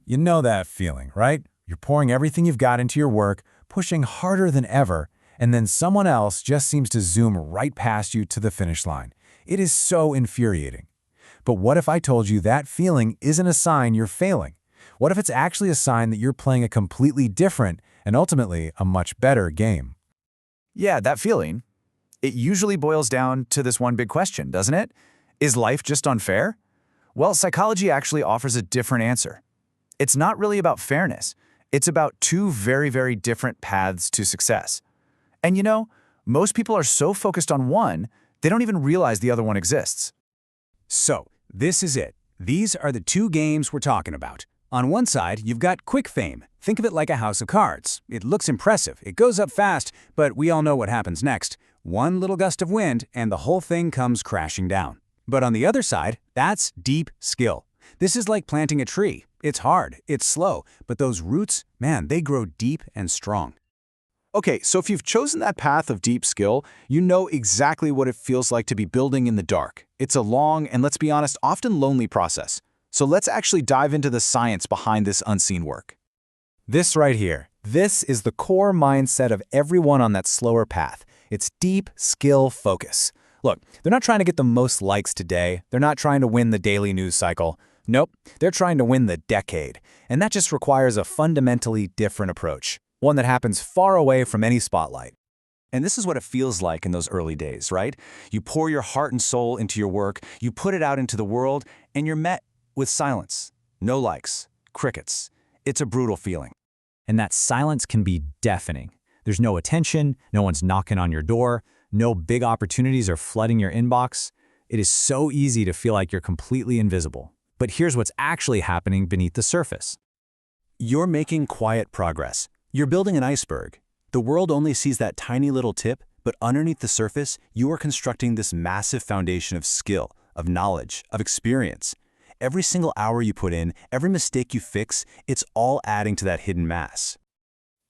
You know that feeling, right? You're pouring everything you've got into your work, pushing harder than ever, and then someone else just seems to zoom right past you to the finish line. It is so infuriating. But what if I told you that feeling isn't a sign you're failing? What if it's actually a sign that you're playing a completely different and ultimately a much better game? Yeah, that feeling. It usually boils down to this one big question, doesn't it? Is life just unfair? Well, psychology actually offers a different answer. It's not really about fairness. It's about two very, very different paths to success. And you know, most people are so focused on one, they don't even realize the other one exists. So, this is it. These are the two games we're talking about. On one side, you've got quick fame. Think of it like a house of cards. It looks impressive, it goes up fast, but we all know what happens next. One little gust of wind, and the whole thing comes crashing down. But on the other side, that's deep skill. This is like planting a tree. It's hard, it's slow, but those roots, man, they grow deep and strong. Okay, so if you've chosen that path of deep skill, you know exactly what it feels like to be building in the dark. It's a long and, let's be honest, often lonely process. So let's actually dive into the science behind this unseen work. This right here, this is the core mindset of everyone on that slower path. It's deep skill focus. Look, they're not trying to get the most likes today. They're not trying to win the daily news cycle. Nope, they're trying to win the decade. And that just requires a fundamentally different approach, one that happens far away from any spotlight. And this is what it feels like in those early days, right? You pour your heart and soul into your work, you put it out into the world, and you're met with silence. No likes, crickets. It's a brutal feeling. And that silence can be deafening. There's no attention, no one's knocking on your door, no big opportunities are flooding your inbox. It is so easy to feel like you're completely invisible. But here's what's actually happening beneath the surface. You're making quiet progress. You're building an iceberg. The world only sees that tiny little tip, but underneath the surface, you are constructing this massive foundation of skill, of knowledge, of experience. Every single hour you put in, every mistake you fix, it's all adding to that hidden mass.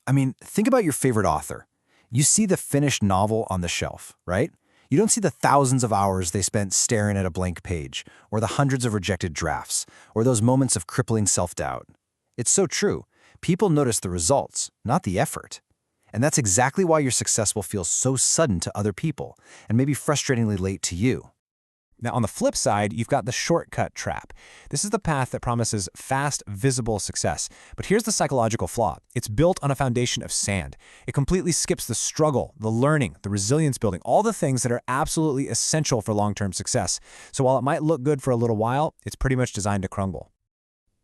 I mean, think about your favorite author. You see the finished novel on the shelf, right? You don't see the thousands of hours they spent staring at a blank page, or the hundreds of rejected drafts, or those moments of crippling self-doubt. It's so true. People notice the results, not the effort. And that's exactly why your success will feel so sudden to other people, and maybe frustratingly late to you. Now, on the flip side, you've got the shortcut trap. This is the path that promises fast, visible success. But here's the psychological flaw. It's built on a foundation of sand. It completely skips the struggle, the learning, the resilience building, all the things that are absolutely essential for long-term success. So while it might look good for a little while, it's pretty much designed to crumble.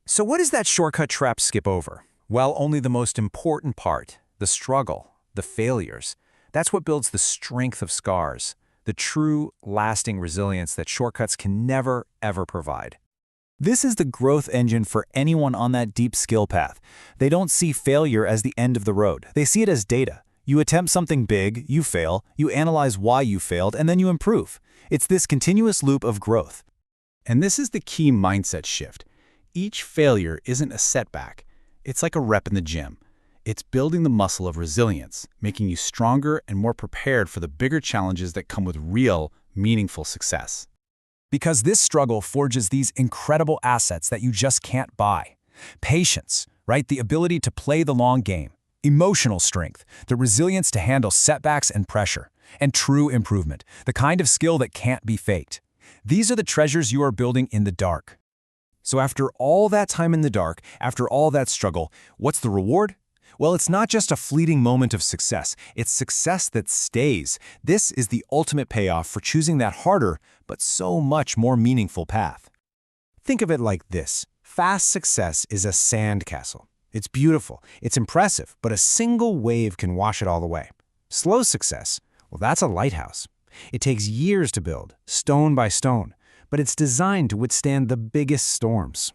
So what does that shortcut trap skip over? Well, only the most important part, the struggle, the failures. That's what builds the strength of scars, the true, lasting resilience that shortcuts can never, ever provide. This is the growth engine for anyone on that deep skill path. They don't see failure as the end of the road. They see it as data. You attempt something big, you fail, you analyze why you failed, and then you improve. It's this continuous loop of growth. And this is the key mindset shift. Each failure isn't a setback. It's like a rep in the gym. It's building the muscle of resilience, making you stronger and more prepared for the bigger challenges that come with real, meaningful success. Because this struggle forges these incredible assets that you just can't buy. Patience, right? The ability to play the long game. Emotional strength, the resilience to handle setbacks and pressure. And true improvement, the kind of skill that can't be faked. These are the treasures you are building in the dark. So after all that time in the dark, after all that struggle, what's the reward? Well, it's not just a fleeting moment of success. It's success that stays. This is the ultimate payoff for choosing that harder, but so much more meaningful path. Think of it like this. Fast success is a sandcastle. It's beautiful, it's impressive, but a single wave can wash it all away. Slow success, well, that's a lighthouse. It takes years to build, stone by stone, but it's designed to withstand the biggest storms.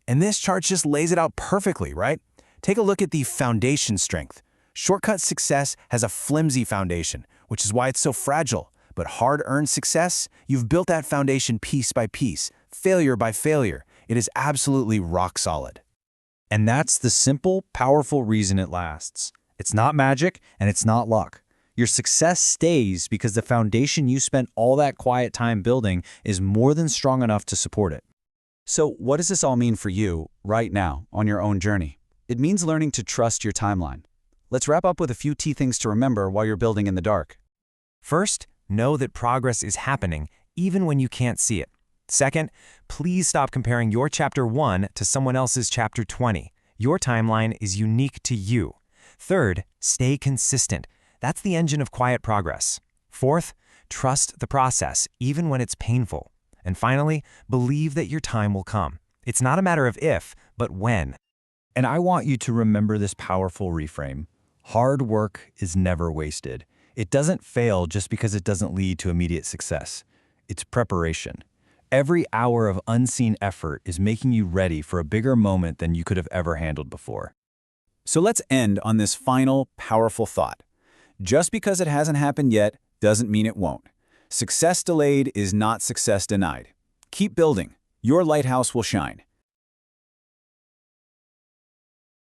And this chart just lays it out perfectly, right? Take a look at the foundation strength. Shortcut success has a flimsy foundation, which is why it's so fragile. But hard-earned success, you've built that foundation piece by piece, failure by failure. It is absolutely rock solid. And that's the simple, powerful reason it lasts. It's not magic, and it's not luck. Your success stays because the foundation you spent all that quiet time building is more than strong enough to support it. So what does this all mean for you, right now, on your own journey? It means learning to trust your timeline. Let's wrap up with a few key things to remember while you're building in the dark. First, know that progress is happening even when you can't see it. Second, please stop comparing your Chapter 1 to someone else's Chapter 20. Your timeline is unique to you. Third, stay consistent. That's the engine of quiet progress. Fourth, trust the process, even when it's painful. And finally, believe that your time will come. It's not a matter of if, but when. And I want you to remember this powerful reframe. Hard work is never wasted. It doesn't fail just because it doesn't lead to immediate success. It's preparation. Every hour of unseen effort is making you ready for a bigger moment than you could have ever handled before. So let's end on this final, powerful thought. Just because it hasn't happened yet doesn't mean it won't. Success delayed is not success denied. Keep building. Your lighthouse will shine.